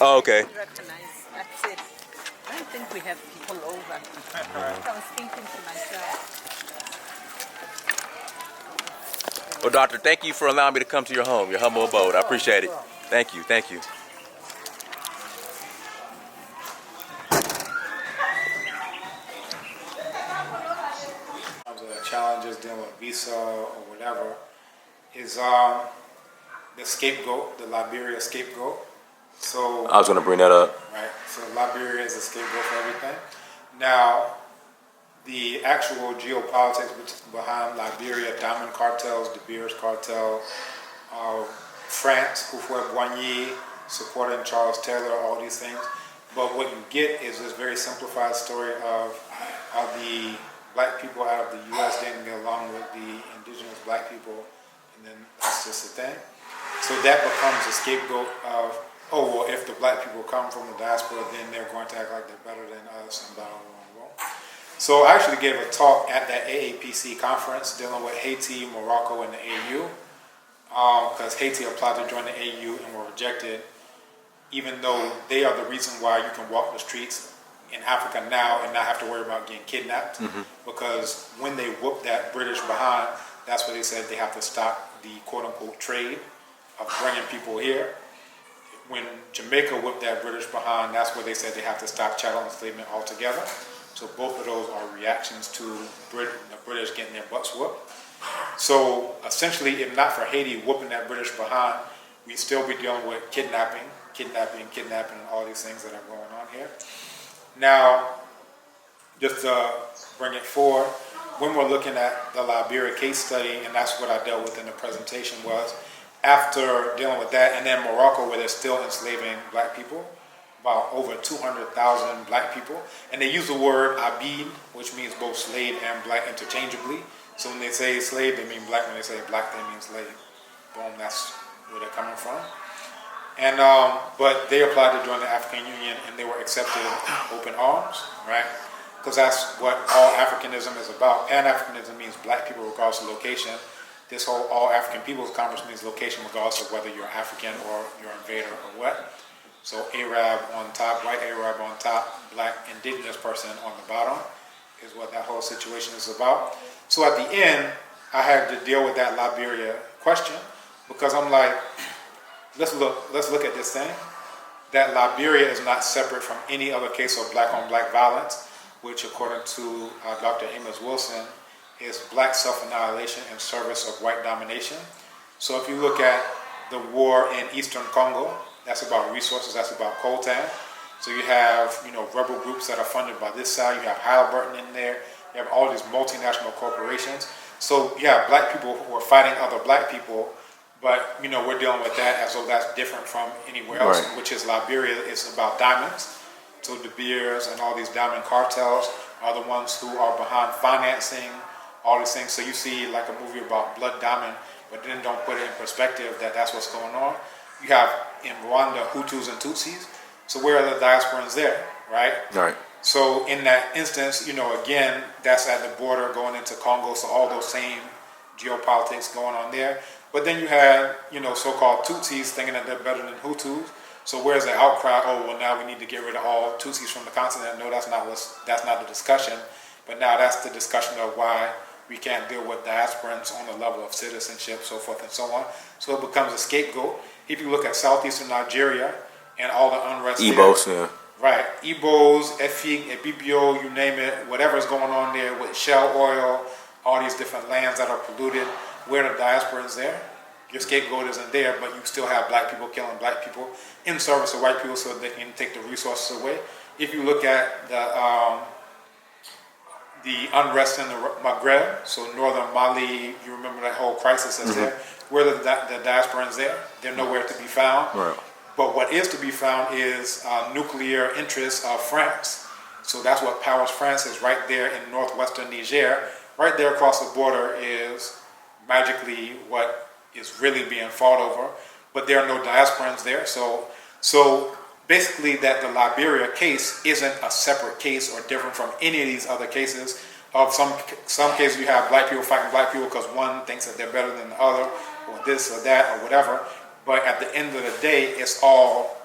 Oh, okay. Recognize. That's it. I don't think we have people over. I was thinking to myself. Well, Doctor, thank you for allowing me to come to your home, your humble abode. I appreciate it. Thank you. Thank you. The challenges dealing with visa or whatever is the scapegoat, the Liberia scapegoat. So I was going to bring that up. right, so Liberia is a scapegoat for everything. Now, the actual geopolitics behind Liberia, diamond cartels, De Beers cartel, France, Houphouët-Boigny, supporting Charles Taylor, all these things. But what you get is this very simplified story of how the black people out of the U.S. didn't get along with the indigenous black people, and then that's just the thing. So that becomes a scapegoat of, oh, well, if the black people come from the diaspora, then they're going to act like they're better than us, and blah, blah, blah, blah. So I actually gave a talk at that AAPC conference dealing with Haiti, Morocco, and the AU, because Haiti applied to join the AU and were rejected, even though they are the reason why you can walk the streets in Africa now and not have to worry about getting kidnapped, because when they whooped that British behind, that's what they said they have to stop the quote-unquote trade of bringing people here. When Jamaica whipped that British behind, that's where they said they have to stop chattel enslavement altogether. So both of those are reactions to the British getting their butts whooped. So essentially, if not for Haiti whooping that British behind, we'd still be dealing with kidnapping, and all these things that are going on here. Now, just to bring it forward, when we're looking at the Liberia case study, and that's what I dealt with in the presentation, was after dealing with that, and then Morocco, where they're still enslaving black people, about over 200,000 black people, and they use the word abid, which means both slave and black interchangeably. So when they say slave, they mean black. When they say black, they mean slave. Boom, that's where they're coming from. And but they applied to join the African Union, and they were accepted open arms, right? Because that's what all Africanism is about. Pan-Africanism means black people regardless of location. This whole All African Peoples Conference means location regardless of whether you're African or you're invader or what. So Arab on top, white Arab on top, black indigenous person on the bottom is what that whole situation is about. So at the end, I had to deal with that Liberia question, because I'm like, let's look at this thing. That Liberia is not separate from any other case of black on black violence, which according to Dr. Amos Wilson is black self-annihilation in service of white domination. So if you look at the war in Eastern Congo, that's about resources, that's about coltan. So you have, rebel groups that are funded by this side, you have Halliburton in there, you have all these multinational corporations. So you have black people who are fighting other black people, but we're dealing with that as though that's different from anywhere else, right. Which is Liberia is about diamonds. So De Beers and all these diamond cartels are the ones who are behind financing all these things. So you see like a movie about Blood Diamond, but then don't put it in perspective that that's what's going on. You have in Rwanda Hutus and Tutsis. So where are the diasporans there, right? Right. So in that instance, again, that's at the border going into Congo. So all those same geopolitics going on there. But then you have, so-called Tutsis thinking that they're better than Hutus. So where's the outcry? Oh, well, now we need to get rid of all Tutsis from the continent. No, that's not the discussion. But now that's the discussion of why we can't deal with diasporans on the level of citizenship, so forth and so on. So it becomes a scapegoat. If you look at southeastern Nigeria and all the unrest Igbos, there, yeah. Right, Igbos, Efik, Ebibio, you name it, whatever's going on there with shell oil, all these different lands that are polluted, where the diasporans there? Your scapegoat isn't there, but you still have black people killing black people in service of white people so they can take the resources away. If you look at the unrest in the Maghreb, so northern Mali, you remember that whole crisis that's there, where the diasporans there? They're nowhere to be found. Right. But what is to be found is nuclear interests of France. So that's what powers France is right there in northwestern Niger. Right there across the border is magically what is really being fought over. But there are no diasporans there. So basically that the Liberia case isn't a separate case or different from any of these other cases. Of some cases you have black people fighting black people because one thinks that they're better than the other, or this or that or whatever. But at the end of the day, it's all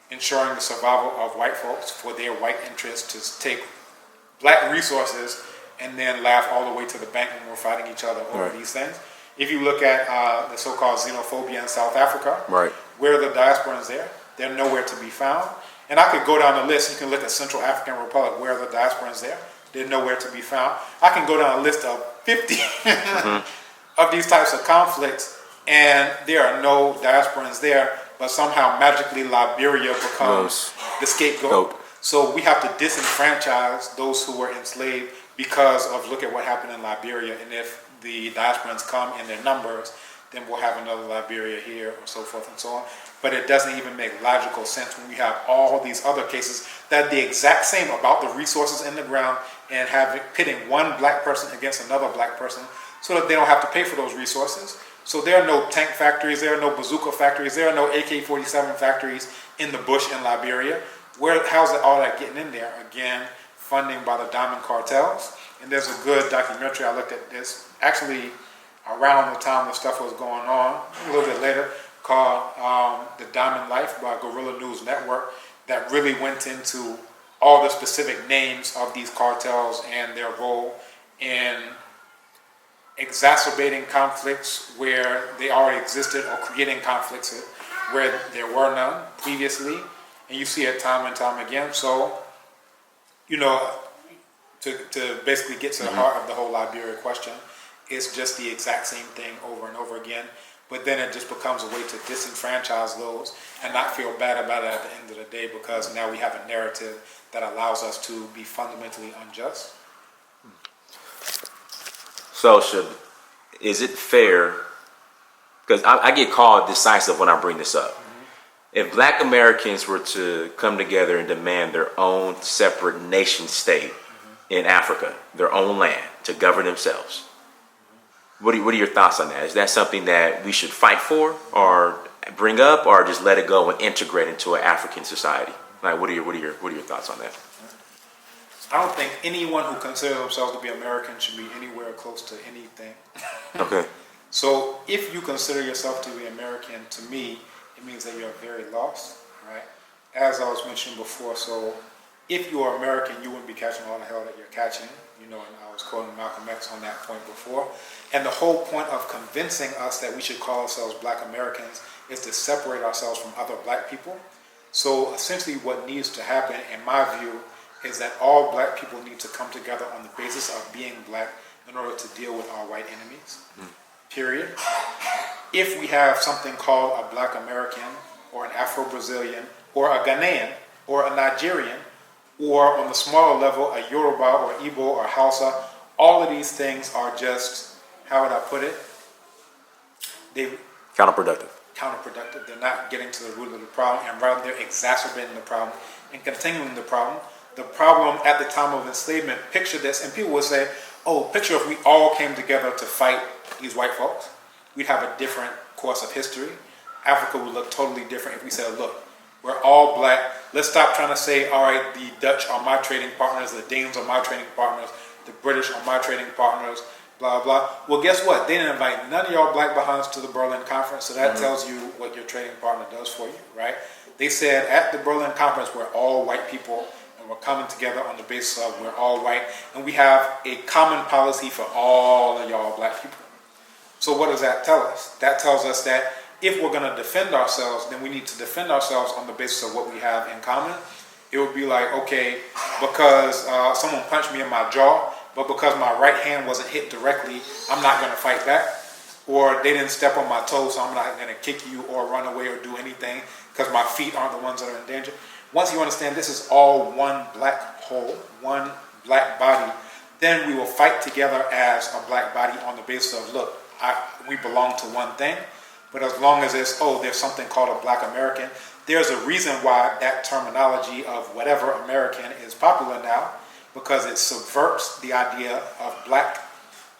in ensuring the survival of white folks for their white interests to take black resources and then laugh all the way to the bank when we're fighting each other over these things. If you look at the so-called xenophobia in South Africa, where are the diasporans there? They're nowhere to be found. And I could go down the list. You can look at Central African Republic, where are the diasporans there? They're nowhere to be found. I can go down a list of 50 of these types of conflicts, and there are no diasporans there, but somehow magically Liberia becomes the scapegoat. So we have to disenfranchise those who were enslaved because of, look at what happened in Liberia, and if the diasporans come in their numbers, then we'll have another Liberia here, or so forth and so on. But it doesn't even make logical sense when we have all these other cases that are the exact same about the resources in the ground and pitting one black person against another black person so that they don't have to pay for those resources. So there are no tank factories, there are no bazooka factories, there are no AK-47 factories in the bush in Liberia. How's all that getting in there? Again, funding by the diamond cartels. And there's a good documentary, I looked at this, actually around the time the stuff was going on, a little bit later, called The Diamond Life by Guerrilla News Network, that really went into all the specific names of these cartels and their role in exacerbating conflicts where they already existed or creating conflicts where there were none previously. And you see it time and time again. So, you know, to basically get to the heart of the whole Liberia question, it's just the exact same thing over and over again. But then it just becomes a way to disenfranchise those and not feel bad about it at the end of the day, because now we have a narrative that allows us to be fundamentally unjust. So is it fair, because I get called decisive when I bring this up. If black Americans were to come together and demand their own separate nation state in Africa, their own land, to govern themselves, what are your thoughts on that? Is that something that we should fight for or bring up, or just let it go and integrate into an African society? Like, what are your thoughts on that? I don't think anyone who considers themselves to be American should be anywhere close to anything. Okay. So if you consider yourself to be American, to me, it means that you're very lost, right? As I was mentioning before, so if you are American, you wouldn't be catching all the hell that you're catching, you know, and I was quoting Malcolm X on that point before. And the whole point of convincing us that we should call ourselves black Americans is to separate ourselves from other black people. So essentially what needs to happen, in my view, is that all black people need to come together on the basis of being black in order to deal with our white enemies, period. If we have something called a black American or an Afro-Brazilian or a Ghanaian or a Nigerian, or on the smaller level, a Yoruba or Igbo or Hausa, all of these things are just, how would I put it? They're Counterproductive. They're not getting to the root of the problem, and rather they're exacerbating the problem and continuing the problem. The problem at the time of enslavement, picture this, and people would say, oh, picture if we all came together to fight these white folks. We'd have a different course of history. Africa would look totally different if we said, look, we're all black. Let's stop trying to say, all right, the Dutch are my trading partners, the Danes are my trading partners, the British are my trading partners, blah, blah. Well, guess what? They didn't invite none of y'all black behinds to the Berlin Conference, so that tells you what your trading partner does for you, right? They said at the Berlin Conference, we're all white people, and we're coming together on the basis of we're all white, and we have a common policy for all of y'all black people. So what does that tell us? That tells us that if we're going to defend ourselves, then we need to defend ourselves on the basis of what we have in common. It would be like, okay, because someone punched me in my jaw, but because my right hand wasn't hit directly, I'm not going to fight back. Or they didn't step on my toes, so I'm not going to kick you or run away or do anything because my feet aren't the ones that are in danger. Once you understand this is all one black whole, one black body, then we will fight together as a black body on the basis of, look, we belong to one thing. But as long as there's something called a black American, there's a reason why that terminology of whatever American is popular now, because it subverts the idea of black.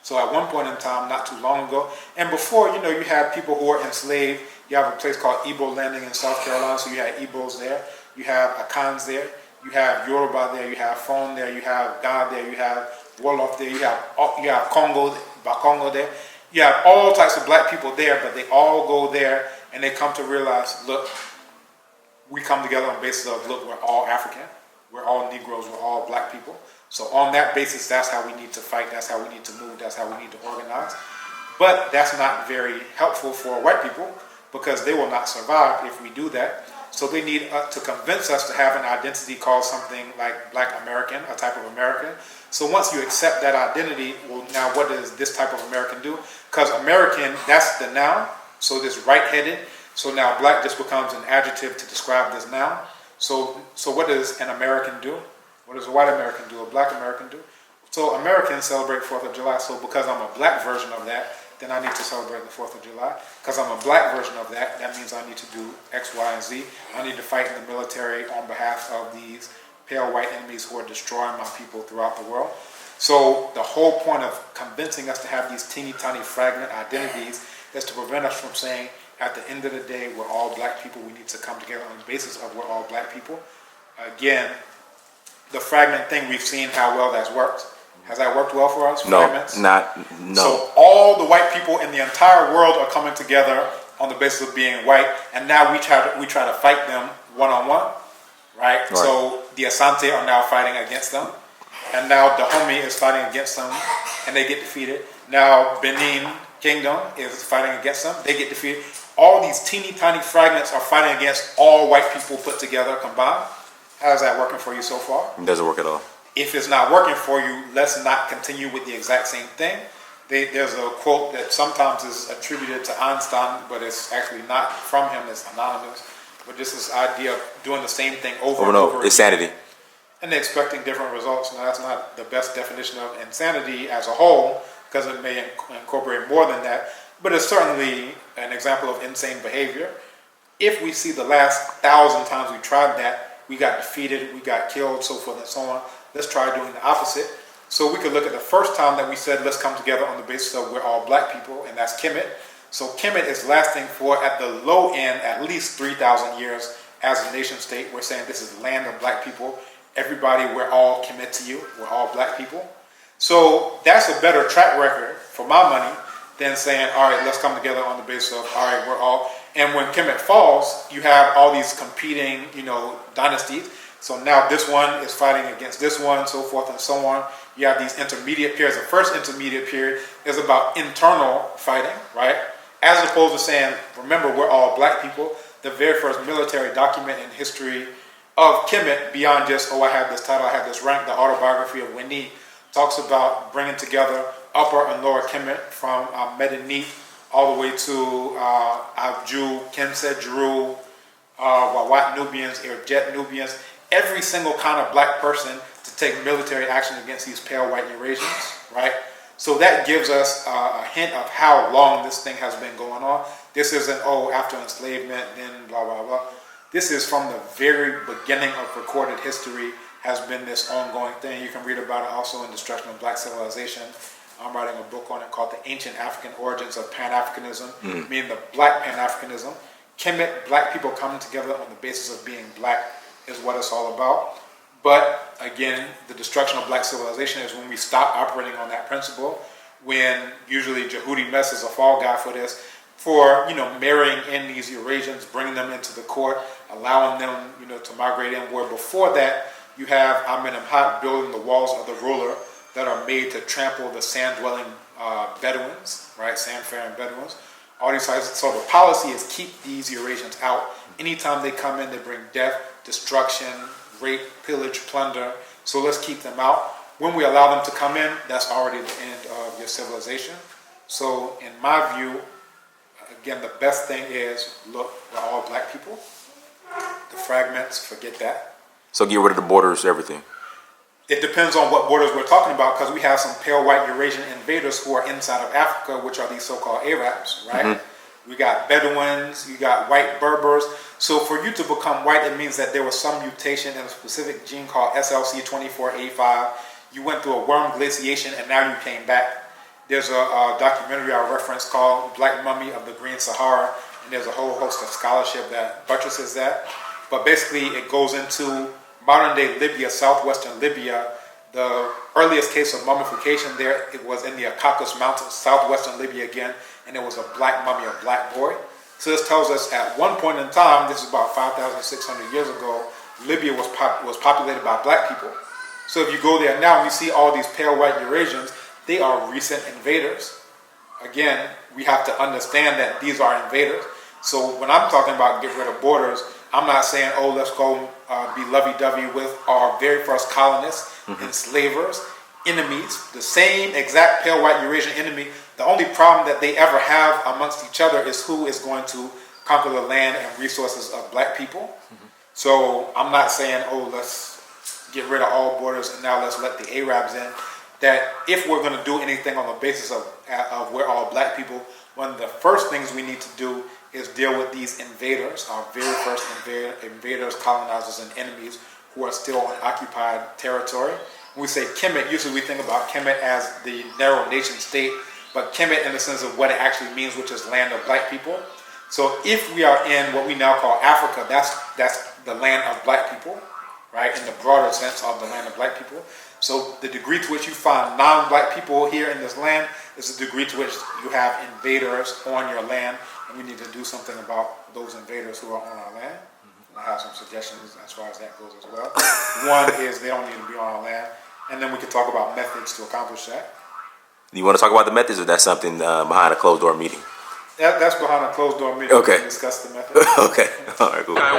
So at one point in time, not too long ago, and before, you know, you had people who were enslaved. You have a place called Igbo Landing in South Carolina, so you had Igbos there, you have Akans there, you have Yoruba there, you have Fon there, you have Ga there, you have Wolof there, you have Congo, Bakongo there. You have all types of black people there, but they all go there and they come to realize, look, we come together on the basis of, look, we're all African, we're all Negroes, we're all black people. So on that basis, that's how we need to fight, that's how we need to move, that's how we need to organize. But that's not very helpful for white people because they will not survive if we do that. So they need to convince us to have an identity called something like Black American, a type of American. So once you accept that identity, well, now what does this type of American do? Because American, that's the noun, so this right-headed. So now black just becomes an adjective to describe this noun. So what does an American do? What does a white American do? A black American do? So Americans celebrate 4th of July. So because I'm a black version of that, then I need to celebrate the 4th of July. Because I'm a black version of that, that means I need to do X, Y, and Z. I need to fight in the military on behalf of these pale white enemies who are destroying my people throughout the world. So the whole point of convincing us to have these teeny tiny fragment identities is to prevent us from saying, at the end of the day, we're all black people. We need to come together on the basis of we're all black people. Again, the fragment thing, we've seen how well that's worked. Has that worked well for us? No, Fragments? no. So all the white people in the entire world are coming together on the basis of being white, and now we try to fight them one-on-one, right? So the Asante are now fighting against them, and now Dahomey is fighting against them, and they get defeated. Now Benin Kingdom is fighting against them, they get defeated. All these teeny tiny fragments are fighting against all white people put together combined. How's that working for you so far? It doesn't work at all. If it's not working for you, let's not continue with the exact same thing. There's a quote that sometimes is attributed to Einstein, but it's actually not from him, it's anonymous. But just this idea of doing the same thing over and over again. Insanity. And expecting different results. Now, that's not the best definition of insanity as a whole, because it may incorporate more than that. But it's certainly an example of insane behavior. If we see the last 1,000 times we tried that, we got defeated, we got killed, so forth and so on. Let's try doing the opposite. So we could look at the first time that we said, let's come together on the basis of we're all black people, and that's Kemet. So Kemet is lasting for, at the low end, at least 3,000 years as a nation state. We're saying this is the land of black people. Everybody, we're all Kemet to you. We're all black people. So that's a better track record for my money than saying, all right, let's come together on the basis of, all right, we're all. And when Kemet falls, you have all these competing, dynasties. So now this one is fighting against this one, so forth and so on. You have these intermediate periods. The first intermediate period is about internal fighting, right? As opposed to saying, remember, we're all black people. The very first military document in history of Kemet, beyond just, I have this title, I have this rank, the autobiography of Winnie, talks about bringing together upper and lower Kemet from Medinit all the way to Abju, Kemse, Jeru, Wawat Nubians, Irjet Nubians, every single kind of black person to take military action against these pale white Eurasians, right? So that gives us a hint of how long this thing has been going on. This isn't, after enslavement, then blah, blah, blah. This is from the very beginning of recorded history has been this ongoing thing. You can read about it also in Destruction of Black Civilization. I'm writing a book on it called The Ancient African Origins of Pan-Africanism, meaning the black Pan-Africanism. Kemet, black people coming together on the basis of being black is what it's all about. But again, the destruction of black civilization is when we stop operating on that principle, when usually Jehudi Mess is a fall guy for this, for marrying in these Eurasians, bringing them into the court, allowing them to migrate in, where before that you have Amenemhat building the walls of the ruler that are made to trample the sand-dwelling Bedouins, right, sand-faring Bedouins. All these sites. So the policy is keep these Eurasians out. Anytime they come in, they bring death, destruction, rape, pillage, plunder. So let's keep them out. When we allow them to come in, that's already the end of your civilization. So in my view, again, the best thing is, look, we're all black people. The fragments, forget that. So get rid of the borders, everything. It depends on what borders we're talking about, because we have some pale white Eurasian invaders who are inside of Africa, which are these so-called Arabs, right? Mm-hmm. We got Bedouins, you got white Berbers. So for you to become white, it means that there was some mutation in a specific gene called SLC24A5. You went through a worm glaciation and now you came back. There's a documentary I referenced called Black Mummy of the Green Sahara, and there's a whole host of scholarship that buttresses that. But basically it goes into modern day Libya, southwestern Libya. The earliest case of mummification there, it was in the Caucasus Mountains, southwestern Libya again, and it was a black mummy, a black boy. So this tells us at one point in time, this is about 5,600 years ago, Libya was populated by black people. So if you go there now and you see all these pale white Eurasians, they are recent invaders. Again, we have to understand that these are invaders. So when I'm talking about get rid of borders, I'm not saying, oh, let's go be lovey-dovey with our very first colonists, enslavers, enemies, the same exact pale white Eurasian enemy. The only problem that they ever have amongst each other is who is going to conquer the land and resources of black people. So I'm not saying, oh, let's get rid of all borders and now let's let the Arabs in. That if we're going to do anything on the basis of we're all black people, one of the first things we need to do is deal with these invaders, our very first invaders, colonizers, and enemies who are still on occupied territory. When we say Kemet, usually we think about Kemet as the narrow nation state, but Kemet in the sense of what it actually means, which is land of black people. So if we are in what we now call Africa, that's the land of black people, right? In the broader sense of the land of black people. So the degree to which you find non-black people here in this land is the degree to which you have invaders on your land, and we need to do something about those invaders who are on our land. I have some suggestions as far as that goes as well. One is they don't need to be on our land, and then we can talk about methods to accomplish that. You want to talk about the methods, or that's something behind a closed door meeting? That's behind a closed door meeting. Okay. We can discuss the methods. Okay. All right, cool. I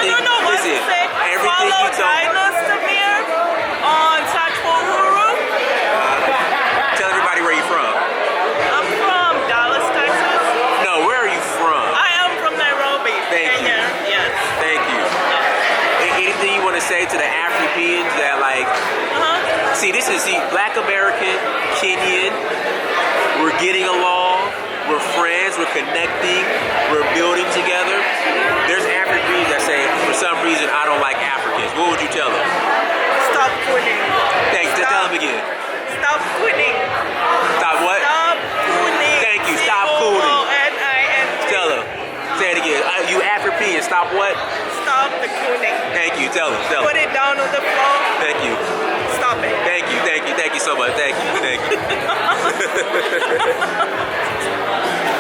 don't know what to say. Follow Dinah's Tamir on Touchful Guru. Tell everybody where you're from. I'm from Dallas, Texas. No, where are you from? I am from Nairobi, Thank you. Kenya. Yes. Thank you. Anything you want to say to the Africans that see, Black American, Kenyan, we're getting along, we're friends, we're connecting, we're building together. There's Africans that say, for some reason, I don't like Africans. What would you tell them? Stop quitting. Thanks. Tell them again. Stop quitting. Stop what? Stop quitting. Thank you. Stop quitting. C-O-O-N-I-N. Tell them. Say it again. You African. Stop what? Stop the quitting. Thank you. Tell them. Put it down on the floor. Thank you. Stop it. Thank you so much. Thank you.